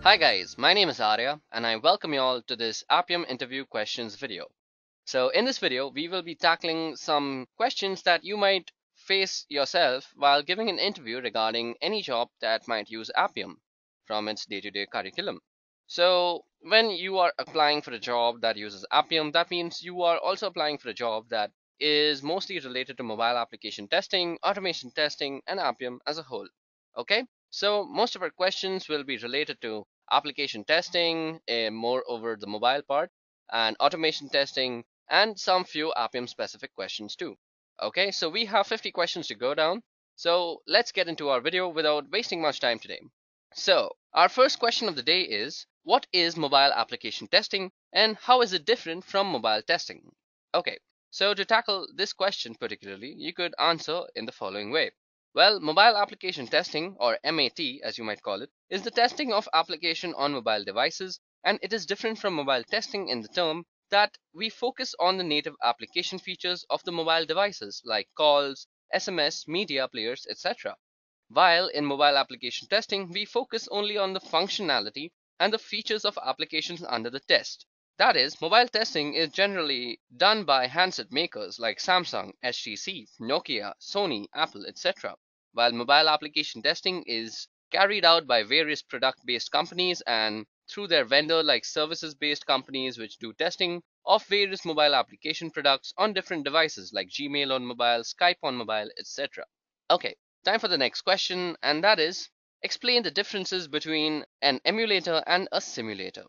Hi guys, my name is Arya and I welcome you all to this Appium interview questions video. So in this video, we will be tackling some questions that you might face yourself while giving an interview regarding any job that might use Appium from its day-to-day curriculum. So when you are applying for a job that uses Appium, that means you are also applying for a job that is mostly related to mobile application testing, automation testing, and Appium as a whole. Okay, so most of our questions will be related to application testing, more over the mobile part, and automation testing, and some few Appium specific questions too. Okay, so we have 50 questions to go down. So let's get into our video without wasting much time today. So our first question of the day is, what is mobile application testing and how is it different from mobile testing? Okay, so to tackle this question particularly, you could answer in the following way. Well, mobile application testing, or MAT as you might call it, is the testing of application on mobile devices, and it is different from mobile testing in the term that we focus on the native application features of the mobile devices like calls, SMS, media players, etc. While in mobile application testing, we focus only on the functionality and the features of applications under the test. That is, mobile testing is generally done by handset makers like Samsung, HTC, Nokia, Sony, Apple, etc. While mobile application testing is carried out by various product based companies and through their vendor like services based companies which do testing of various mobile application products on different devices like Gmail on mobile, Skype on mobile, etc. Okay, time for the next question, and that is explain the differences between an emulator and a simulator.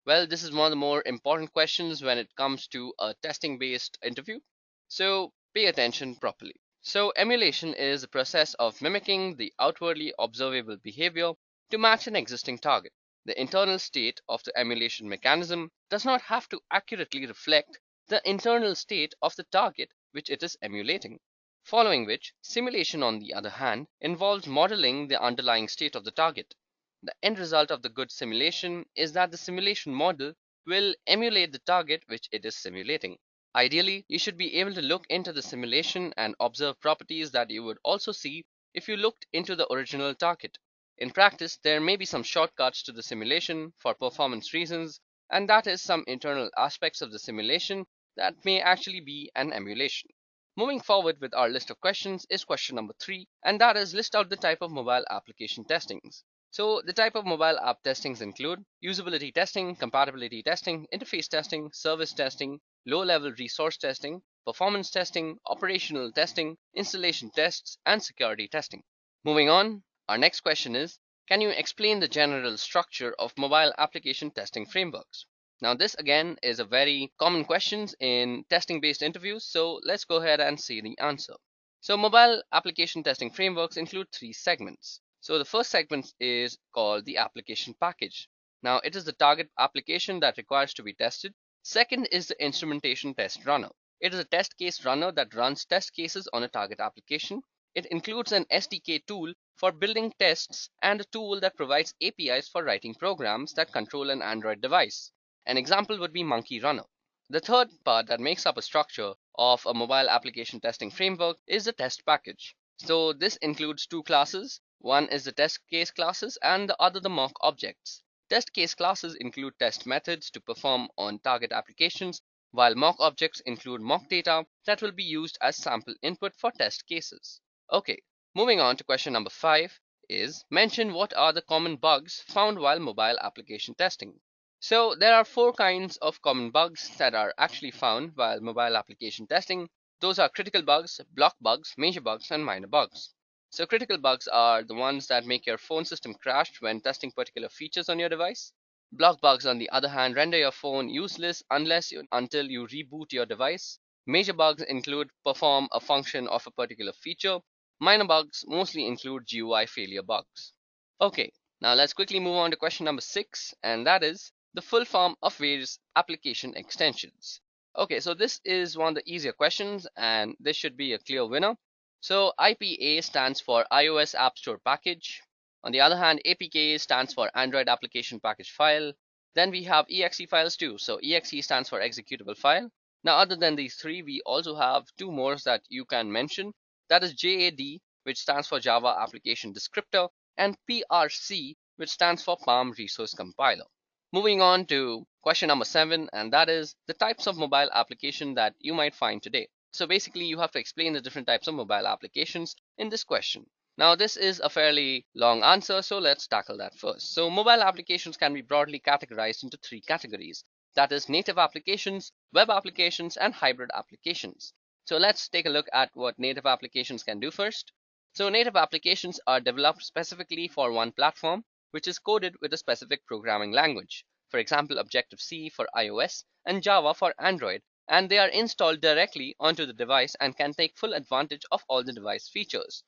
Well, this is one of the more important questions when it comes to a testing based interview, so pay attention properly. So, emulation is the process of mimicking the outwardly observable behavior to match an existing target. The internal state of the emulation mechanism does not have to accurately reflect the internal state of the target which it is emulating. Following which, simulation on the other hand involves modeling the underlying state of the target. The end result of the good simulation is that the simulation model will emulate the target which it is simulating. Ideally, you should be able to look into the simulation and observe properties that you would also see if you looked into the original target. In practice, there may be some shortcuts to the simulation for performance reasons, and that is some internal aspects of the simulation that may actually be an emulation. Moving forward with our list of questions is question number 3, and that is list out the type of mobile application testings. So the type of mobile app testings include usability testing, compatibility testing, interface testing, service testing, low-level resource testing, performance testing, operational testing, installation tests, and security testing. Moving on, our next question is, can you explain the general structure of mobile application testing frameworks? Now this again is a very common question in testing based interviews, so let's go ahead and see the answer. So mobile application testing frameworks include three segments. So the first segment is called the application package. Now it is the target application that requires to be tested. Second is the instrumentation test runner. It is a test case runner that runs test cases on a target application. It includes an SDK tool for building tests and a tool that provides APIs for writing programs that control an Android device. An example would be Monkey Runner. The third part that makes up a structure of a mobile application testing framework is the test package. So this includes two classes. One is the test case classes and the other the mock objects. Test case classes include test methods to perform on target applications, while mock objects include mock data that will be used as sample input for test cases. Okay, moving on to question number 5 is mention what are the common bugs found while mobile application testing. So there are four kinds of common bugs that are actually found while mobile application testing. Those are critical bugs, block bugs, major bugs, and minor bugs. So critical bugs are the ones that make your phone system crash when testing particular features on your device. Block bugs, on the other hand, render your phone useless until you reboot your device. Major bugs include perform a function of a particular feature. Minor bugs mostly include GUI failure bugs. Okay, now let's quickly move on to question number 6, and that is the full form of various application extensions. Okay, so this is one of the easier questions, and this should be a clear winner. So IPA stands for iOS App Store Package. On the other hand, APK stands for Android Application Package File. Then we have EXE files too. So EXE stands for executable file. Now, other than these three, we also have two more that you can mention. That is JAD, which stands for Java Application Descriptor, and PRC, which stands for Palm Resource Compiler. Moving on to question number 7, and that is the types of mobile application that you might find today. So basically, you have to explain the different types of mobile applications in this question. Now, this is a fairly long answer, so let's tackle that first. So mobile applications can be broadly categorized into 3 categories. That is native applications, web applications, and hybrid applications. So let's take a look at what native applications can do first. So native applications are developed specifically for one platform, which is coded with a specific programming language. For example, Objective-C for iOS and Java for Android, and they are installed directly onto the device and can take full advantage of all the device features.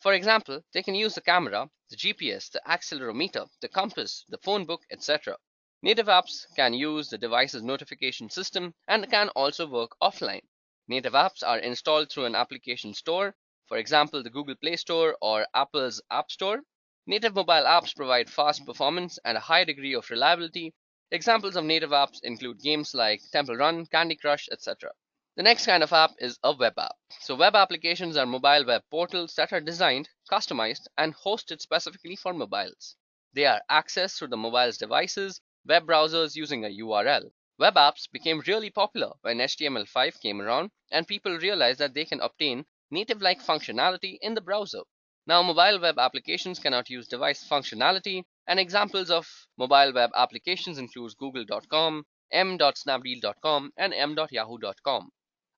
For example, they can use the camera, the GPS, the accelerometer, the compass, the phone book, etc. Native apps can use the device's notification system and can also work offline. Native apps are installed through an application store, for example, the Google Play Store or Apple's App Store. Native mobile apps provide fast performance and a high degree of reliability. Examples of native apps include games like Temple Run, Candy Crush, etc. The next kind of app is a web app. So web applications are mobile web portals that are designed, customized, and hosted specifically for mobiles. They are accessed through the mobile's devices, web browsers using a URL. Web apps became really popular when HTML5 came around and people realized that they can obtain native-like functionality in the browser. Now, mobile web applications cannot use device functionality, and examples of mobile web applications include google.com, m.snapdeal.com, and m.yahoo.com.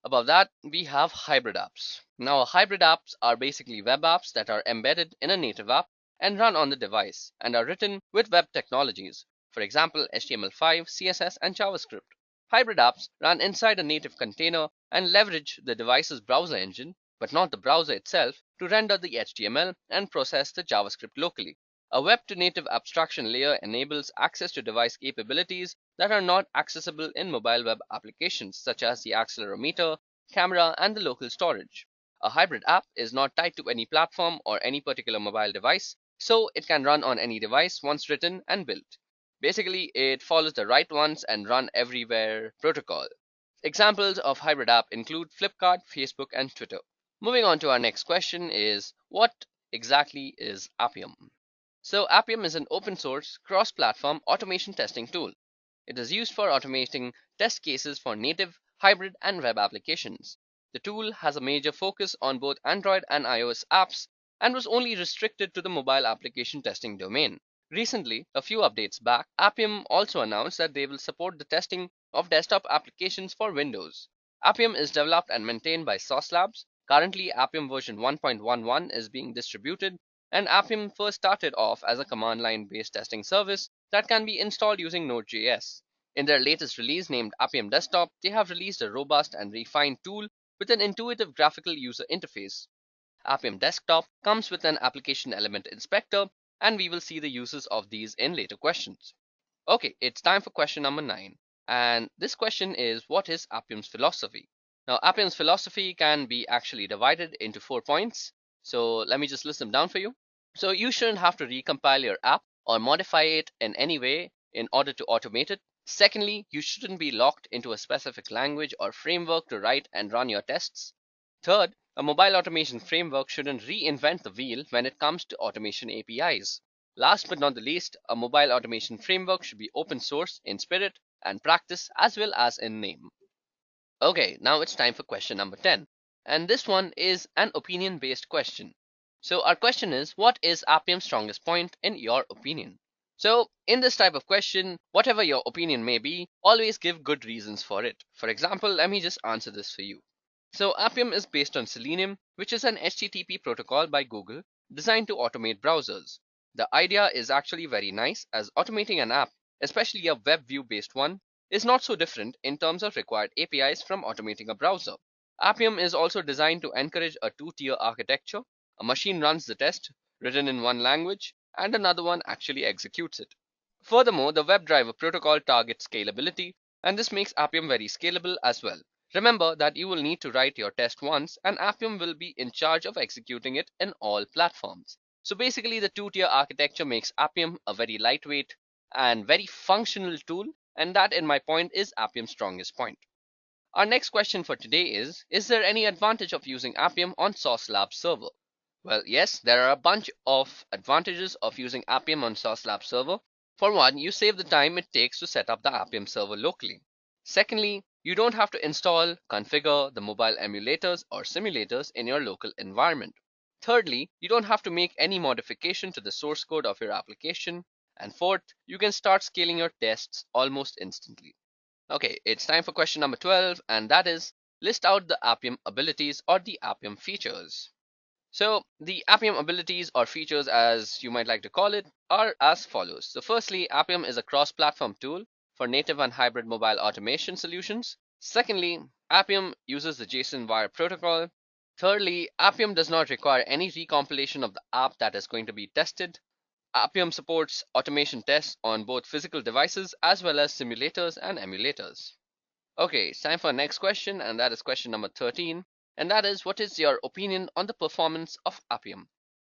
Above that, we have hybrid apps. Now, hybrid apps are basically web apps that are embedded in a native app and run on the device and are written with web technologies. For example, HTML5, CSS, and JavaScript. Hybrid apps run inside a native container and leverage the device's browser engine, but not the browser itself, to render the HTML and process the JavaScript locally. A web-to-native abstraction layer enables access to device capabilities that are not accessible in mobile web applications, such as the accelerometer, camera, and the local storage. A hybrid app is not tied to any platform or any particular mobile device, so it can run on any device once written and built. Basically, it follows the write once and run everywhere protocol. Examples of hybrid app include Flipkart, Facebook, and Twitter. Moving on to our next question is, what exactly is Appium? So Appium is an open source, cross-platform automation testing tool. It is used for automating test cases for native, hybrid, and web applications. The tool has a major focus on both Android and iOS apps and was only restricted to the mobile application testing domain. Recently, a few updates back, Appium also announced that they will support the testing of desktop applications for Windows. Appium is developed and maintained by Sauce Labs. Currently, Appium version 1.11 is being distributed, and Appium first started off as a command line based testing service that can be installed using Node.js. In their latest release named Appium Desktop, they have released a robust and refined tool with an intuitive graphical user interface. Appium Desktop comes with an application element inspector, and we will see the uses of these in later questions. Okay, it's time for question number 9. And this question is, what is Appium's philosophy? Now, Appium's philosophy can be actually divided into 4 points. So let me just list them down for you. So you shouldn't have to recompile your app or modify it in any way in order to automate it. Secondly, you shouldn't be locked into a specific language or framework to write and run your tests. Third, a mobile automation framework shouldn't reinvent the wheel when it comes to automation APIs. Last but not the least, a mobile automation framework should be open source in spirit and practice as well as in name. Okay, now it's time for question number 10. And this one is an opinion based question. So our question is, what is Appium's strongest point in your opinion? So in this type of question, whatever your opinion may be, always give good reasons for it. For example, let me just answer this for you. So Appium is based on Selenium, which is an HTTP protocol by Google designed to automate browsers. The idea is actually very nice, as automating an app, especially a web view based one, is not so different in terms of required APIs from automating a browser. Appium is also designed to encourage a two-tier architecture. A machine runs the test, written in one language, and another one actually executes it. Furthermore, the WebDriver protocol targets scalability, and this makes Appium very scalable as well. Remember that you will need to write your test once, and Appium will be in charge of executing it in all platforms. So basically, the two-tier architecture makes Appium a very lightweight and very functional tool, and that, in my point, is Appium's strongest point. Our next question for today is there any advantage of using Appium on Sauce Labs server? Well, yes, there are a bunch of advantages of using Appium on Sauce Lab server. For one, you save the time it takes to set up the Appium server locally. Secondly, you don't have to install, configure the mobile emulators or simulators in your local environment. Thirdly, you don't have to make any modification to the source code of your application. And fourth, you can start scaling your tests almost instantly. Okay, it's time for question number 12, and that is list out the Appium abilities or the Appium features. So, the Appium abilities or features, as you might like to call it, are as follows. So, firstly, Appium is a cross platform tool for native and hybrid mobile automation solutions. Secondly, Appium uses the JSON wire protocol. Thirdly, Appium does not require any recompilation of the app that is going to be tested. Appium supports automation tests on both physical devices as well as simulators and emulators. Okay, it's time for our next question, and that is question number 13. And that is, what is your opinion on the performance of Appium?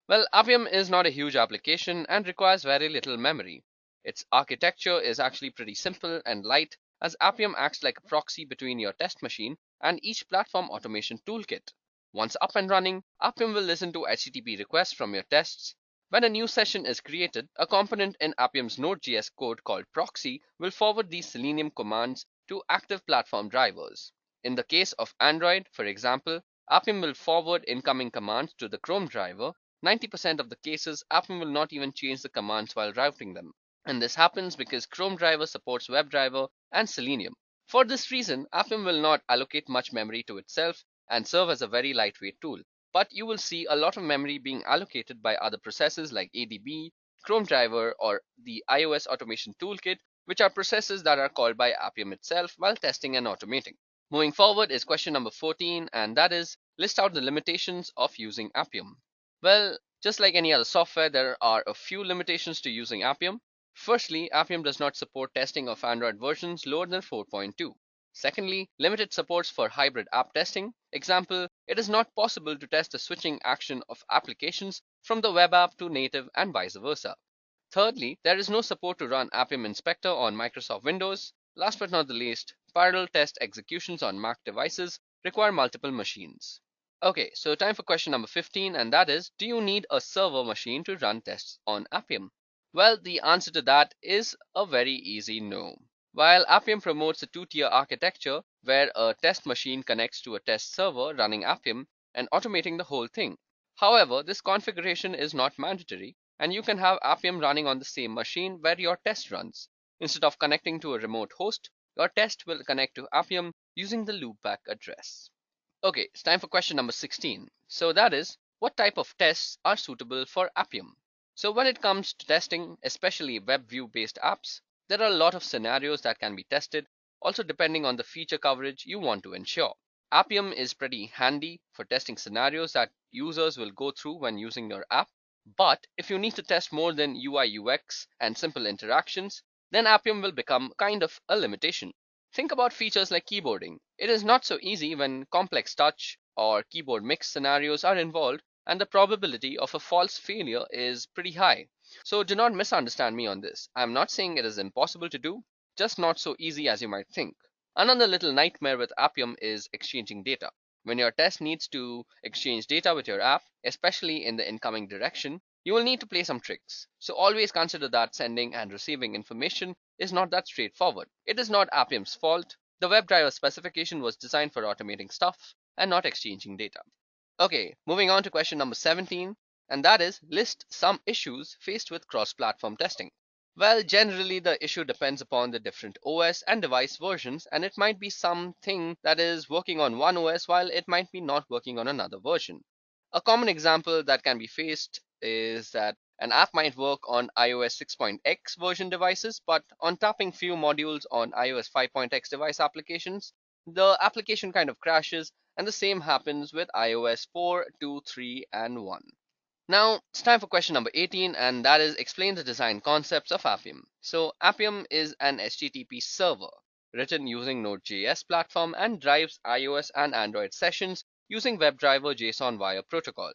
Well, Appium is not a huge application and requires very little memory. Its architecture is actually pretty simple and light, as Appium acts like a proxy between your test machine and each platform automation toolkit. Once up and running, Appium will listen to HTTP requests from your tests. When a new session is created, a component in Appium's Node.js code called proxy will forward these Selenium commands to active platform drivers. In the case of Android, for example, Appium will forward incoming commands to the Chrome driver. 90% of the cases, Appium will not even change the commands while routing them. And this happens because Chrome driver supports WebDriver and Selenium. For this reason, Appium will not allocate much memory to itself and serve as a very lightweight tool. But you will see a lot of memory being allocated by other processes like ADB, Chrome driver, or the iOS automation toolkit, which are processes that are called by Appium itself while testing and automating. Moving forward is question number 14, and that is list out the limitations of using Appium. Well, just like any other software, there are a few limitations to using Appium. Firstly, Appium does not support testing of Android versions lower than 4.2. Secondly, limited supports for hybrid app testing. Example, it is not possible to test the switching action of applications from the web app to native and vice versa. Thirdly, there is no support to run Appium Inspector on Microsoft Windows. Last but not the least, parallel test executions on Mac devices require multiple machines. Okay, so time for question number 15, and that is, do you need a server machine to run tests on Appium? Well, the answer to that is a very easy no. While Appium promotes a two-tier architecture where a test machine connects to a test server running Appium and automating the whole thing. However, this configuration is not mandatory, and you can have Appium running on the same machine where your test runs. Instead of connecting to a remote host, your test will connect to Appium using the loopback address. Okay, it's time for question number 16. So that is, what type of tests are suitable for Appium? So when it comes to testing, especially web view based apps, there are a lot of scenarios that can be tested, also depending on the feature coverage you want to ensure. Appium is pretty handy for testing scenarios that users will go through when using your app. But if you need to test more than UI UX and simple interactions, then Appium will become kind of a limitation. Think about features like keyboarding. It is not so easy when complex touch or keyboard mix scenarios are involved, and the probability of a false failure is pretty high. So do not misunderstand me on this. I'm not saying it is impossible to do, just not so easy as you might think. Another little nightmare with Appium is exchanging data. When your test needs to exchange data with your app, especially in the incoming direction, you will need to play some tricks. So always consider that sending and receiving information is not that straightforward. It is not Appium's fault. The WebDriver specification was designed for automating stuff and not exchanging data. Okay, moving on to question number 17, and that is list some issues faced with cross platform testing. Well, generally, the issue depends upon the different OS and device versions, and it might be something that is working on one OS while it might be not working on another version. A common example that can be faced is that an app might work on iOS 6.x version devices, but on tapping few modules on iOS 5.x device applications, the application kind of crashes, and the same happens with iOS 4, 2, 3, and 1. Now, it's time for question number 18, and that is explain the design concepts of Appium. So, Appium is an HTTP server written using Node.js platform and drives iOS and Android sessions using WebDriver JSON wire protocol.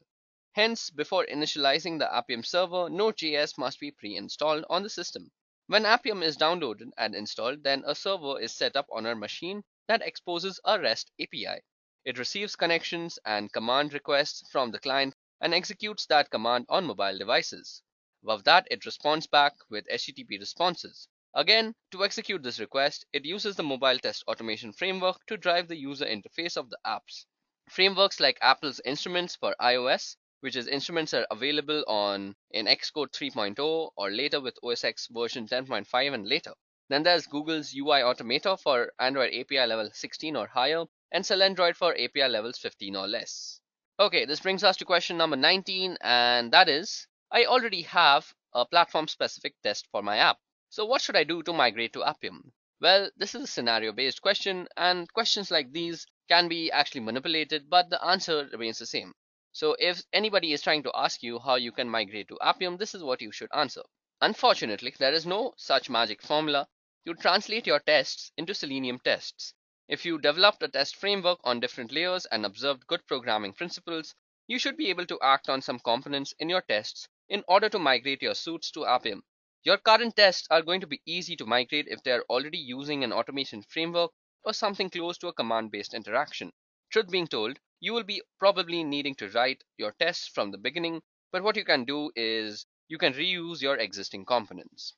Hence, before initializing the Appium server, Node.js must be pre-installed on the system. When Appium is downloaded and installed, then a server is set up on our machine that exposes a REST API. It receives connections and command requests from the client and executes that command on mobile devices. Above that, it responds back with HTTP responses. Again, to execute this request, it uses the Mobile Test Automation Framework to drive the user interface of the apps. Frameworks like Apple's Instruments for iOS, which is Instruments are available on in Xcode 3.0 or later with OS X version 10.5 and later. Then there's Google's UI Automator for Android API level 16 or higher, and Selendroid for API levels 15 or less. Okay, this brings us to question number 19, and that is, I already have a platform-specific test for my app. So what should I do to migrate to Appium? Well, this is a scenario-based question, and questions like these can be actually manipulated, but the answer remains the same. So if anybody is trying to ask you how you can migrate to Appium, this is what you should answer. Unfortunately, there is no such magic formula. You translate your tests into Selenium tests. If you developed a test framework on different layers and observed good programming principles, you should be able to act on some components in your tests in order to migrate your suites to Appium. Your current tests are going to be easy to migrate if they are already using an automation framework or something close to a command-based interaction. Truth being told, you will be probably needing to write your tests from the beginning, but what you can do is you can reuse your existing components.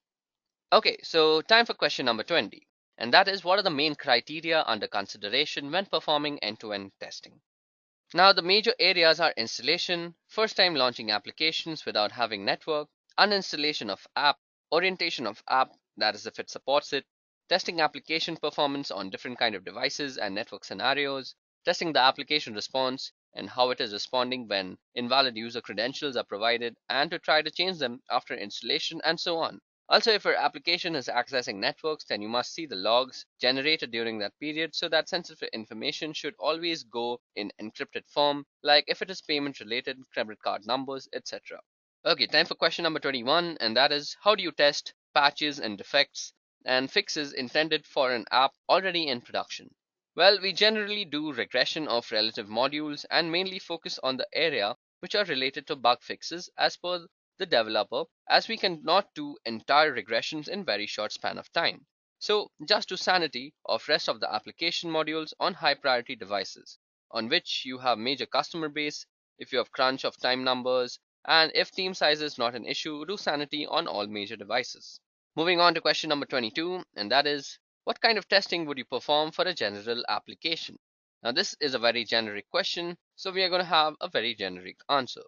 Okay, so time for question number 20, and that is, what are the main criteria under consideration when performing end-to-end testing? Now, the major areas are installation, first time launching applications without having network, uninstallation of app, orientation of app, that is if it supports it, testing application performance on different kind of devices and network scenarios, testing the application response and how it is responding when invalid user credentials are provided, and to try to change them after installation, and so on. Also, if your application is accessing networks, then you must see the logs generated during that period, so that sensitive information should always go in encrypted form, like if it is payment related, credit card numbers, etc. Okay, time for question number 21, and that is, how do you test patches and defects and fixes intended for an app already in production? Well, we generally do regression of relative modules and mainly focus on the area which are related to bug fixes as per the developer, as we cannot do entire regressions in very short span of time. So just do sanity of rest of the application modules on high priority devices on which you have major customer base, if you have crunch of time numbers, and if team size is not an issue, do sanity on all major devices. Moving on to question number 22, and that is, what kind of testing would you perform for a general application? Now, this is a very generic question, so we are going to have a very generic answer.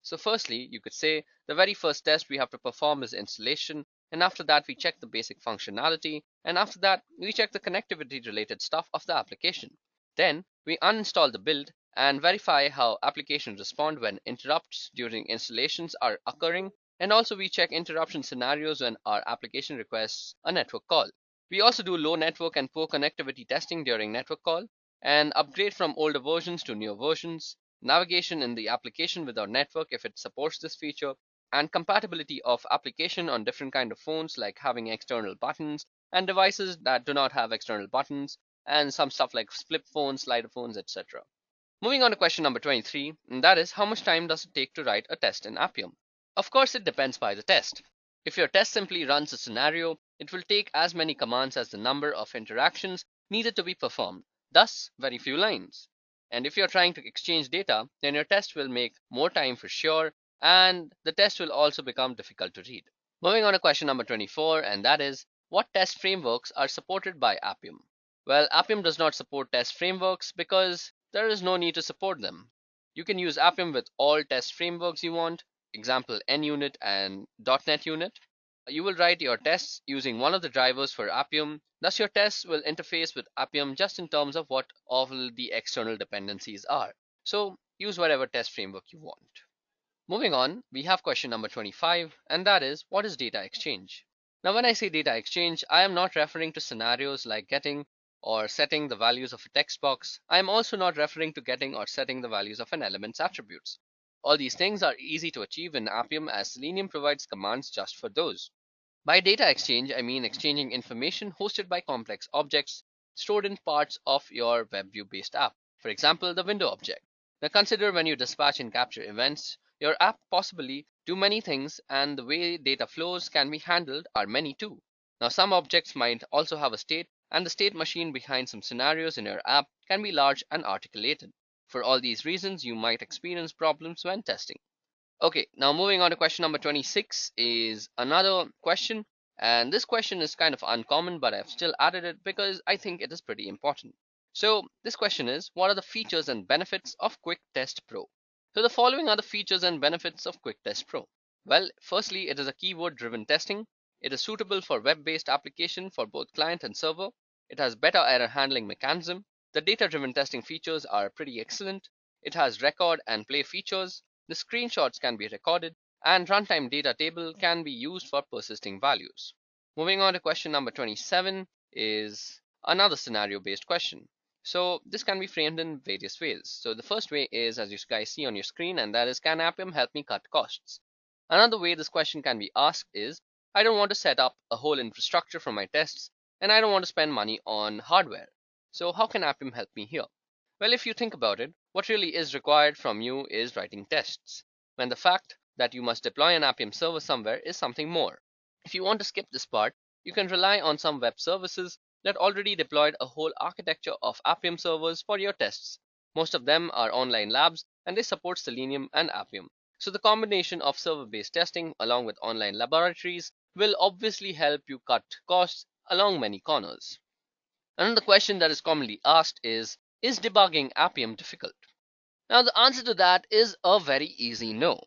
So firstly, you could say the very first test we have to perform is installation, and after that we check the basic functionality, and after that we check the connectivity related stuff of the application. Then we uninstall the build and verify how applications respond when interrupts during installations are occurring, and also we check interruption scenarios when our application requests a network call. We also do low network and poor connectivity testing during network call, and upgrade from older versions to newer versions, navigation in the application without network if it supports this feature, and compatibility of application on different kind of phones, like having external buttons and devices that do not have external buttons, and some stuff like flip phones, slider phones, etc. Moving on to question number 23, and that is, how much time does it take to write a test in Appium? Of course, it depends by the test. If your test simply runs a scenario, it will take as many commands as the number of interactions needed to be performed, thus very few lines. And if you're trying to exchange data, then your test will make more time for sure, and the test will also become difficult to read. Moving on to question number 24, and that is, what test frameworks are supported by Appium? Well, Appium does not support test frameworks because there is no need to support them. You can use Appium with all test frameworks you want, example NUnit and .NET Unit. You will write your tests using one of the drivers for Appium. Thus, your tests will interface with Appium just in terms of what all the external dependencies are. So use whatever test framework you want. Moving on, we have question number 25, and that is, what is data exchange? Now, when I say data exchange, I am not referring to scenarios like getting or setting the values of a text box. I am also not referring to getting or setting the values of an element's attributes. All these things are easy to achieve in Appium, as Selenium provides commands just for those. By data exchange, I mean exchanging information hosted by complex objects stored in parts of your WebView based app. For example, the window object. Now consider when you dispatch and capture events, your app possibly do many things, and the way data flows can be handled are many too. Now some objects might also have a state, and the state machine behind some scenarios in your app can be large and articulated. For all these reasons, you might experience problems when testing. Okay, now moving on to question number 26 is another question. And this question is kind of uncommon, but I've still added it because I think it is pretty important. So this question is, what are the features and benefits of Quick Test Pro? So the following are the features and benefits of Quick Test Pro. Well, firstly, it is a keyword-driven testing. It is suitable for web-based application for both client and server. It has better error handling mechanism. The data-driven testing features are pretty excellent. It has record and play features. The screenshots can be recorded, and runtime data table can be used for persisting values. Moving on to question number 27 is another scenario based question. So this can be framed in various ways. So the first way is, as you guys see on your screen, and that is, can Appium help me cut costs? Another way this question can be asked is, I don't want to set up a whole infrastructure for my tests, and I don't want to spend money on hardware. So how can Appium help me here? Well, if you think about it, what really is required from you is writing tests, when the fact that you must deploy an Appium server somewhere is something more. If you want to skip this part, you can rely on some web services that already deployed a whole architecture of Appium servers for your tests. Most of them are online labs and they support Selenium and Appium. So the combination of server-based testing along with online laboratories will obviously help you cut costs along many corners. Another question that is commonly asked is debugging Appium difficult? Now the answer to that is a very easy no.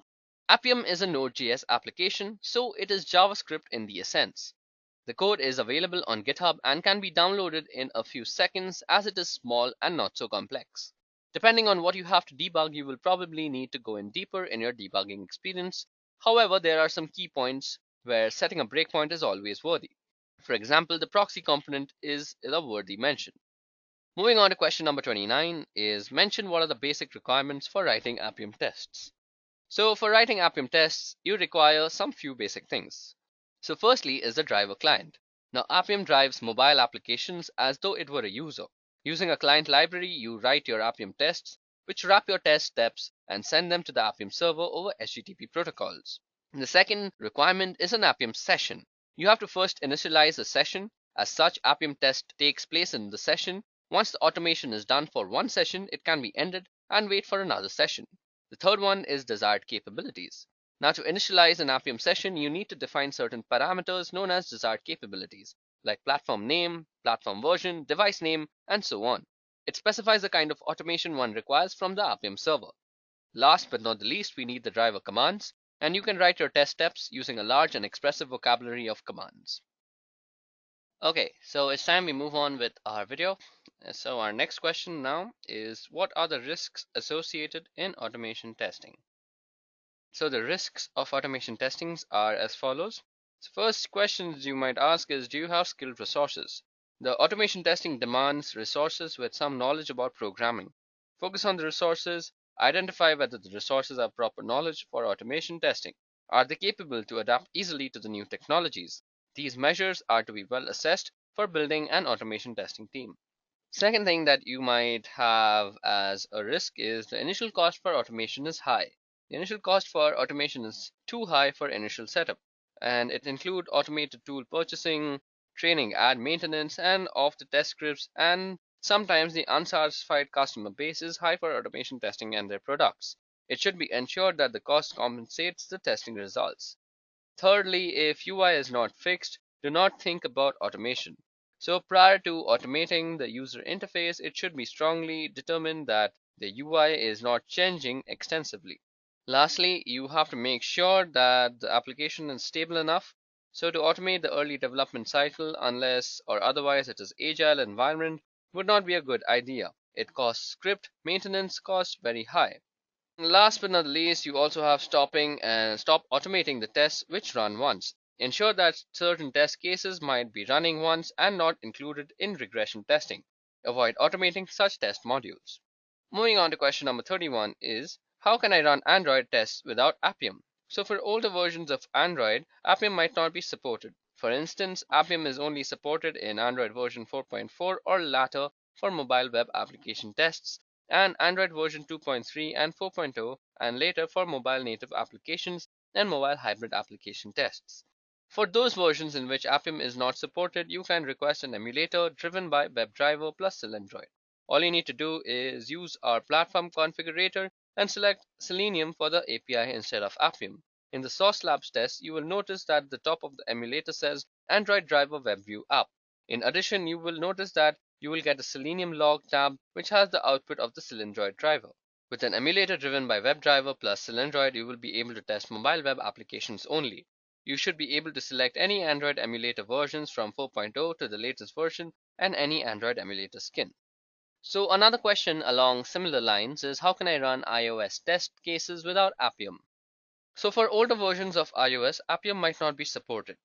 Appium is a Node.js application, so it is JavaScript in the essence. The code is available on GitHub and can be downloaded in a few seconds as it is small and not so complex. Depending on what you have to debug, you will probably need to go in deeper in your debugging experience. However, there are some key points where setting a breakpoint is always worthy. For example, the proxy component is a worthy mention. Moving on to question number 29 is, mention what are the basic requirements for writing Appium tests. So for writing Appium tests, you require some few basic things. So firstly is the driver client. Now Appium drives mobile applications as though it were a user. Using a client library, you write your Appium tests, which wrap your test steps and send them to the Appium server over HTTP protocols. The second requirement is an Appium session. You have to first initialize a session. As such, Appium test takes place in the session. Once the automation is done for one session, it can be ended and wait for another session. The third one is desired capabilities. Now to initialize an Appium session, you need to define certain parameters known as desired capabilities, like platform name, platform version, device name, and so on. It specifies the kind of automation one requires from the Appium server. Last but not the least, we need the driver commands, and you can write your test steps using a large and expressive vocabulary of commands. Okay, so it's time we move on with our video. So our next question now is, what are the risks associated in automation testing? So the risks of automation testings are as follows. The first questions you might ask is, do you have skilled resources? The automation testing demands resources with some knowledge about programming. Focus on the resources, identify whether the resources have proper knowledge for automation testing. Are they capable to adapt easily to the new technologies? These measures are to be well assessed for building an automation testing team. Second thing that you might have as a risk is the initial cost for automation is high. The initial cost for automation is too high for initial setup, and it includes automated tool purchasing, training, ad maintenance, and of the test scripts, and sometimes the unsatisfied customer base is high for automation testing and their products. It should be ensured that the cost compensates the testing results. Thirdly, if UI is not fixed, do not think about automation. So prior to automating the user interface, it should be strongly determined that the UI is not changing extensively. Lastly, you have to make sure that the application is stable enough. So to automate the early development cycle, unless or otherwise it is agile environment, would not be a good idea. It costs script maintenance costs very high. Last but not least, you also have stop automating the tests which run once. Ensure that certain test cases might be running once and not included in regression testing. Avoid automating such test modules. Moving on to question number 31 is, how can I run Android tests without Appium? So for older versions of Android, Appium might not be supported. For instance, Appium is only supported in Android version 4.4 or later for mobile web application tests, and Android version 2.3 and 4.0 and later for mobile native applications and mobile hybrid application tests. For those versions in which Appium is not supported, you can request an emulator driven by WebDriver plus Cylindroid. All you need to do is use our platform configurator and select Selenium for the API instead of Appium. In the Sauce Labs test, you will notice that the top of the emulator says Android Driver WebView App. In addition, you will notice that you will get a Selenium log tab which has the output of the Cylindroid driver. With an emulator driven by WebDriver plus Cylindroid, you will be able to test mobile web applications only. You should be able to select any Android emulator versions from 4.0 to the latest version and any Android emulator skin. So another question along similar lines is how can I run iOS test cases without Appium? So for older versions of iOS, Appium might not be supported.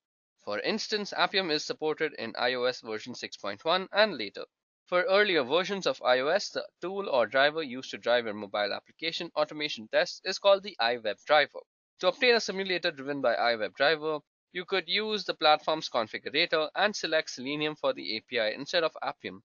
For instance, Appium is supported in iOS version 6.1 and later. For earlier versions of iOS, the tool or driver used to drive your mobile application automation tests is called the iWebDriver. To obtain a simulator driven by iWebDriver, you could use the platform's configurator and select Selenium for the API instead of Appium.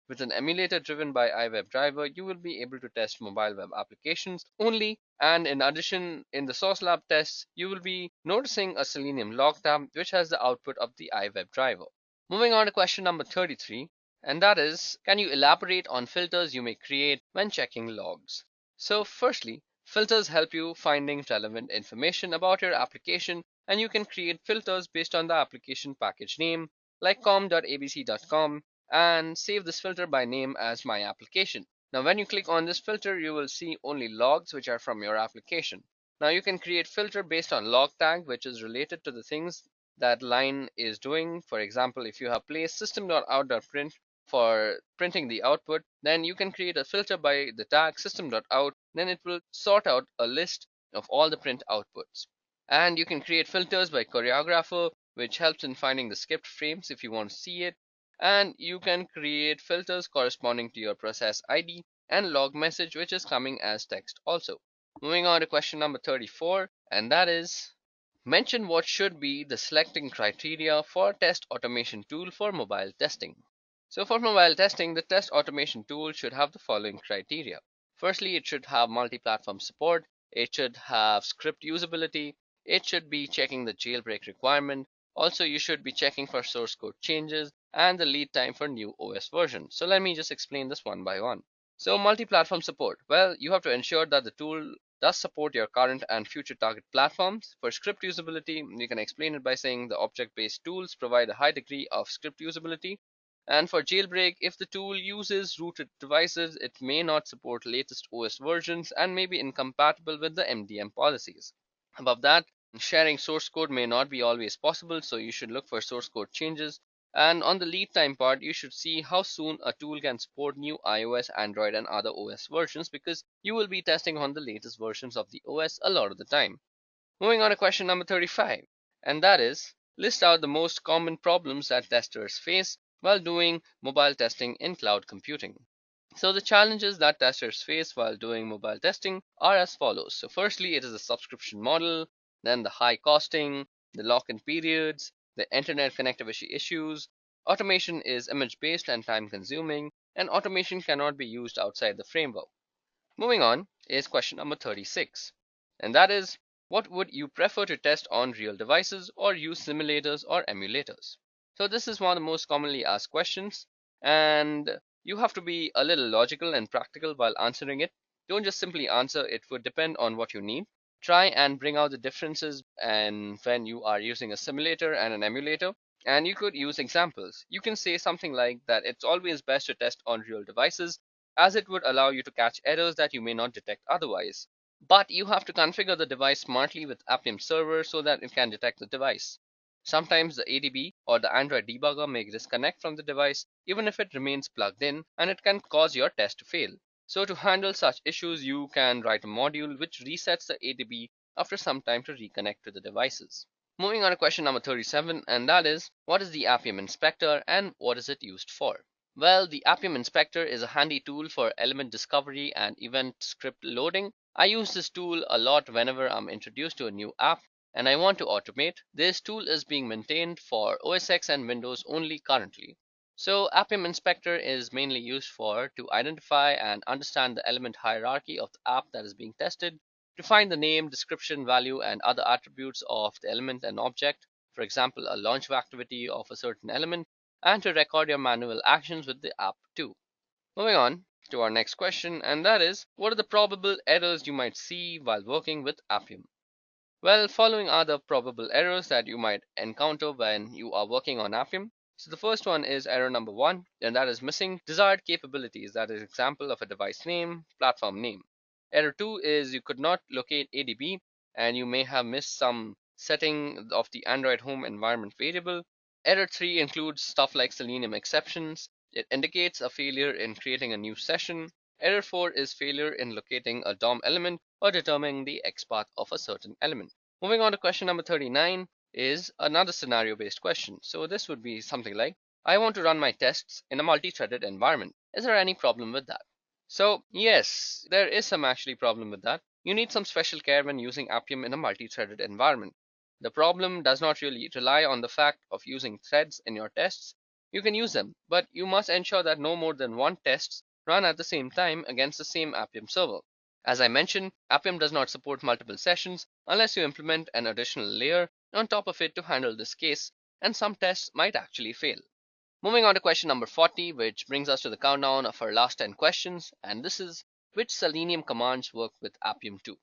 With an emulator driven by iWebDriver, you will be able to test mobile web applications only, and in addition, in the Sauce Lab tests, you will be noticing a Selenium log tab which has the output of the iWebDriver. Moving on to question number 33, and that is, can you elaborate on filters you may create when checking logs? So firstly, filters help you finding relevant information about your application, and you can create filters based on the application package name, like com.abc.com, and save this filter by name as my application. Now when you click on this filter, you will see only logs which are from your application. Now you can create filter based on log tag which is related to the things that line is doing. For example, if you have placed system.out.print for printing the output, then you can create a filter by the tag system.out, then it will sort out a list of all the print outputs. And you can create filters by choreographer, which helps in finding the skipped frames if you want to see it, and you can create filters corresponding to your process ID and log message which is coming as text also. Moving on to question number 34, and that is, mention what should be the selecting criteria for test automation tool for mobile testing. So for mobile testing, the test automation tool should have the following criteria. Firstly, it should have multi-platform support, it should have script usability, it should be checking the jailbreak requirement. Also, you should be checking for source code changes and the lead time for new OS version. So let me just explain this one by one. So multi-platform support. Well, you have to ensure that the tool does support your current and future target platforms. For script usability, you can explain it by saying the object-based tools provide a high degree of script usability. And for jailbreak, if the tool uses rooted devices, it may not support latest OS versions and may be incompatible with the MDM policies. Above that, sharing source code may not be always possible, so you should look for source code changes. And on the lead time part, you should see how soon a tool can support new iOS, Android, and other OS versions because you will be testing on the latest versions of the OS a lot of the time. Moving on to question number 35, and that is, list out the most common problems that testers face while doing mobile testing in cloud computing. So the challenges that testers face while doing mobile testing are as follows. So firstly, it is a subscription model, then the high costing, the lock-in periods, the internet connectivity issues, automation is image-based and time-consuming, and automation cannot be used outside the framework. Moving on is question number 36, and that is, what would you prefer to test on real devices or use simulators or emulators? So this is one of the most commonly asked questions, and you have to be a little logical and practical while answering it. Don't just simply answer, it would depend on what you need. Try and bring out the differences and when you are using a simulator and an emulator. And you could use examples. You can say something like that it's always best to test on real devices as it would allow you to catch errors that you may not detect otherwise. But you have to configure the device smartly with Appium Server so that it can detect the device. Sometimes the ADB or the Android debugger may disconnect from the device even if it remains plugged in, and it can cause your test to fail. So to handle such issues, you can write a module which resets the ADB after some time to reconnect to the devices. Moving on to question number 37, and that is, what is the Appium Inspector and what is it used for? Well, the Appium Inspector is a handy tool for element discovery and event script loading. I use this tool a lot whenever I'm introduced to a new app and I want to automate. This tool is being maintained for OS X and Windows only currently. So Appium Inspector is mainly used for to identify and understand the element hierarchy of the app that is being tested, to find the name, description, value, and other attributes of the element and object, for example, a launch activity of a certain element, and to record your manual actions with the app too. Moving on, to our next question, and that is, what are the probable errors you might see while working with Appium? Well, following are the probable errors that you might encounter when you are working on Appium. So the first one is error number one, and that is missing desired capabilities. That is example of a device name, platform name. Error two is you could not locate ADB, and you may have missed some setting of the Android home environment variable. Error three includes stuff like Selenium exceptions. It indicates a failure in creating a new session. Error 4 is failure in locating a DOM element or determining the XPath of a certain element. Moving on to question number 39 is another scenario based question. So this would be something like, I want to run my tests in a multi-threaded environment. Is there any problem with that? So yes, there is some actually problem with that. You need some special care when using Appium in a multi-threaded environment. The problem does not really rely on the fact of using threads in your tests. You can use them, but you must ensure that no more than one tests run at the same time against the same Appium server. As I mentioned, Appium does not support multiple sessions unless you implement an additional layer on top of it to handle this case, and some tests might actually fail. Moving on to question number 40, which brings us to the countdown of our last 10 questions, and this is, which Selenium commands work with Appium 2?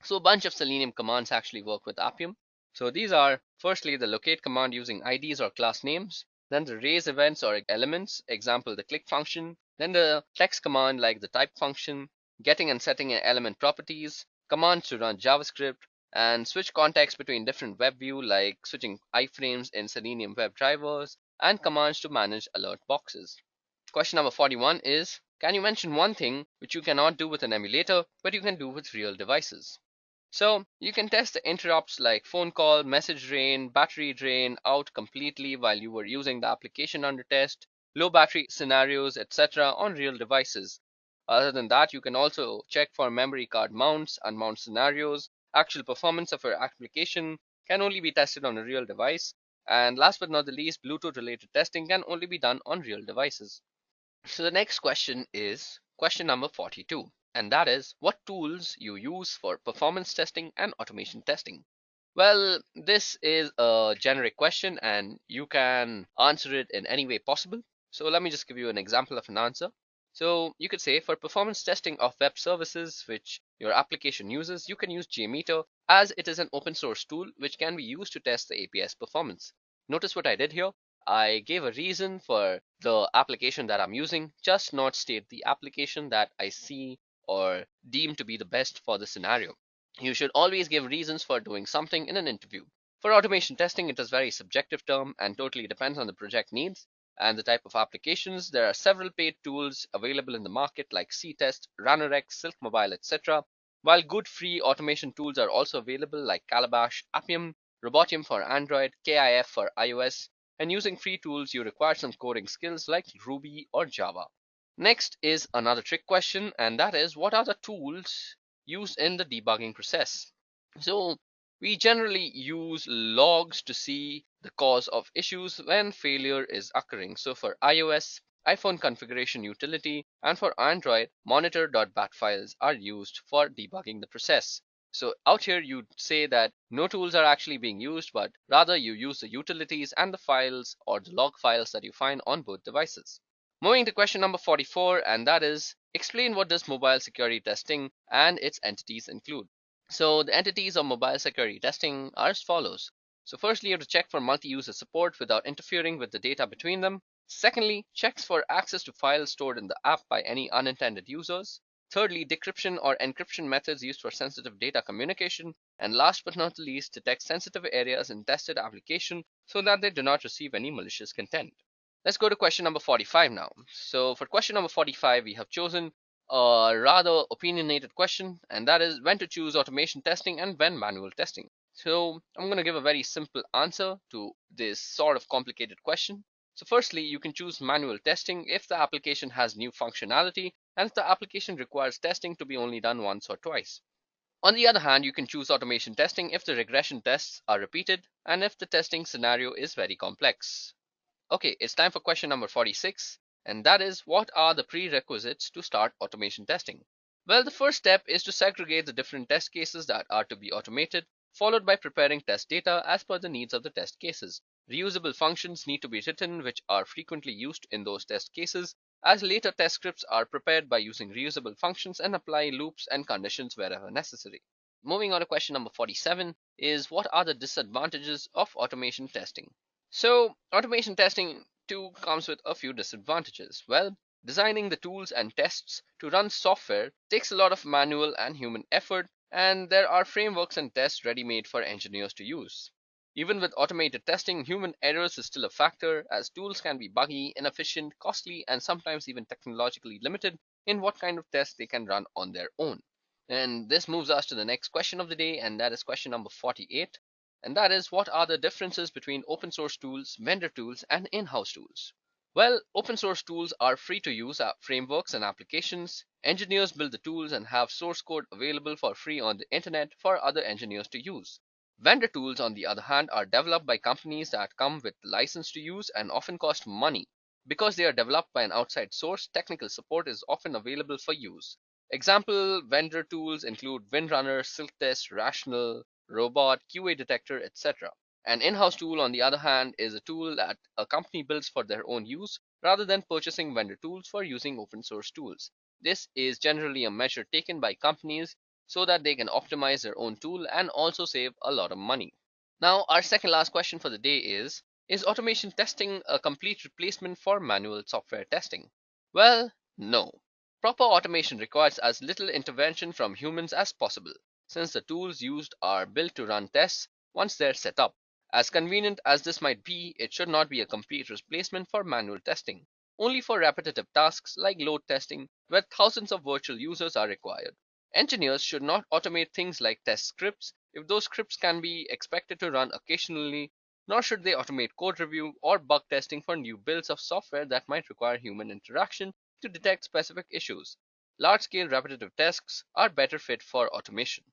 So a bunch of Selenium commands actually work with Appium. So these are, firstly, the locate command using IDs or class names, then the raise events or elements, example the click function, then the text command like the type function, getting and setting element properties, commands to run JavaScript, and switch context between different web view like switching iframes in Selenium web drivers, and commands to manage alert boxes. Question number 41 is, can you mention one thing which you cannot do with an emulator, but you can do with real devices? So you can test the interrupts like phone call, message drain, battery drain out completely while you were using the application under test, low battery scenarios, etc. on real devices. Other than that, you can also check for memory card mounts, unmount scenarios. Actual performance of your application can only be tested on a real device. And last but not the least, Bluetooth related testing can only be done on real devices. So the next question is question number 42, and that is what tools you use for performance testing and automation testing. Well, this is a generic question and you can answer it in any way possible. So let me just give you an example of an answer. So you could say for performance testing of web services which your application uses, you can use JMeter as it is an open source tool which can be used to test the API's performance. Notice what I did here. I gave a reason for the application that I'm using, just not state the application that I see or deem to be the best for the scenario. You should always give reasons for doing something in an interview. For automation testing, it is a very subjective term and totally depends on the project needs and the type of applications. There are several paid tools available in the market like CTest, RunnerX, Silk Mobile, etc. While good free automation tools are also available like Calabash, Appium, Robotium for Android, KIF for iOS, and using free tools you require some coding skills like Ruby or Java. Next is another trick question, and that is, what are the tools used in the debugging process? So we generally use logs to see the cause of issues when failure is occurring. So for iOS, iPhone configuration utility, and for Android, monitor.bat files are used for debugging the process. So out here you say that no tools are actually being used, but rather you use the utilities and the files or the log files that you find on both devices. Moving to question number 44, and that is, explain what does mobile security testing and its entities include. So the entities of mobile security testing are as follows. So firstly, you have to check for multi-user support without interfering with the data between them. Secondly, checks for access to files stored in the app by any unintended users. Thirdly, decryption or encryption methods used for sensitive data communication. And last but not least, detect sensitive areas in tested application so that they do not receive any malicious content. Let's go to question number 45 now. So for question number 45, we have chosen a rather opinionated question, and that is when to choose automation testing and when manual testing. So I'm going to give a very simple answer to this sort of complicated question. So firstly, you can choose manual testing if the application has new functionality and if the application requires testing to be only done once or twice. On the other hand, you can choose automation testing if the regression tests are repeated and if the testing scenario is very complex. Okay, it's time for question number 46, and that is, what are the prerequisites to start automation testing? Well, the first step is to segregate the different test cases that are to be automated, followed by preparing test data as per the needs of the test cases. Reusable functions need to be written which are frequently used in those test cases, as later test scripts are prepared by using reusable functions and apply loops and conditions wherever necessary. Moving on to question number 47 is, what are the disadvantages of automation testing? So, automation testing too comes with a few disadvantages. Well, designing the tools and tests to run software takes a lot of manual and human effort, and there are frameworks and tests ready made for engineers to use. Even with automated testing, human errors is still a factor, as tools can be buggy, inefficient, costly, and sometimes even technologically limited in what kind of tests they can run on their own. And this moves us to the next question of the day, and that is question number 48. And that is, what are the differences between open source tools, vendor tools, and in house tools? Well, open source tools are free to use frameworks and applications. Engineers build the tools and have source code available for free on the internet for other engineers to use. Vendor tools, on the other hand, are developed by companies that come with license to use and often cost money. Because they are developed by an outside source, technical support is often available for use. Example vendor tools include Windrunner, Silktest, Rational, Robot, QA Detector, etc. An in-house tool, on the other hand, is a tool that a company builds for their own use rather than purchasing vendor tools for using open source tools. This is generally a measure taken by companies so that they can optimize their own tool and also save a lot of money. Now, our second last question for the day is automation testing a complete replacement for manual software testing? Well, no. Proper automation requires as little intervention from humans as possible, since the tools used are built to run tests once they're set up. As convenient as this might be, it should not be a complete replacement for manual testing, only for repetitive tasks like load testing, where thousands of virtual users are required. Engineers should not automate things like test scripts if those scripts can be expected to run occasionally, nor should they automate code review or bug testing for new builds of software that might require human interaction to detect specific issues. Large-scale repetitive tasks are better fit for automation.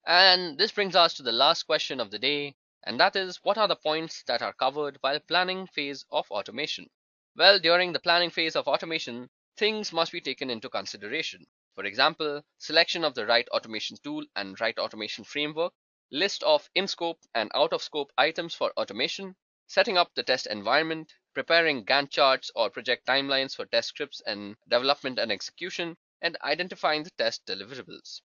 And this brings us to the last question of the day, and that is, what are the points that are covered while planning phase of automation? Well, during the planning phase of automation, things must be taken into consideration. For example, selection of the right automation tool and right automation framework, list of in-scope and out-of-scope items for automation, setting up the test environment, preparing Gantt charts or project timelines for test scripts and development and execution, and identifying the test deliverables.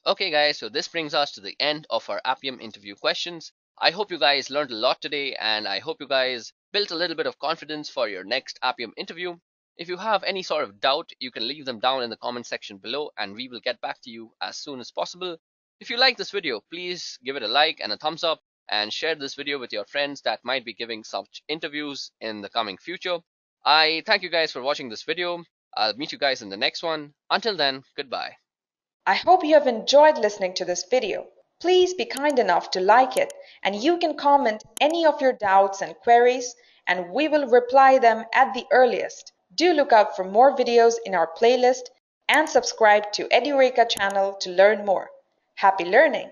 Okay, guys, so this brings us to the end of our Appium interview questions. I hope you guys learned a lot today, and I hope you guys built a little bit of confidence for your next Appium interview. If you have any sort of doubt, you can leave them down in the comment section below, and we will get back to you as soon as possible. If you like this video, please give it a like and a thumbs up, and share this video with your friends that might be giving such interviews in the coming future. I thank you guys for watching this video. I'll meet you guys in the next one. Until then, goodbye. I hope you have enjoyed listening to this video. Please be kind enough to like it, and you can comment any of your doubts and queries, and we will reply them at the earliest. Do look out for more videos in our playlist and subscribe to Edureka channel to learn more. Happy learning!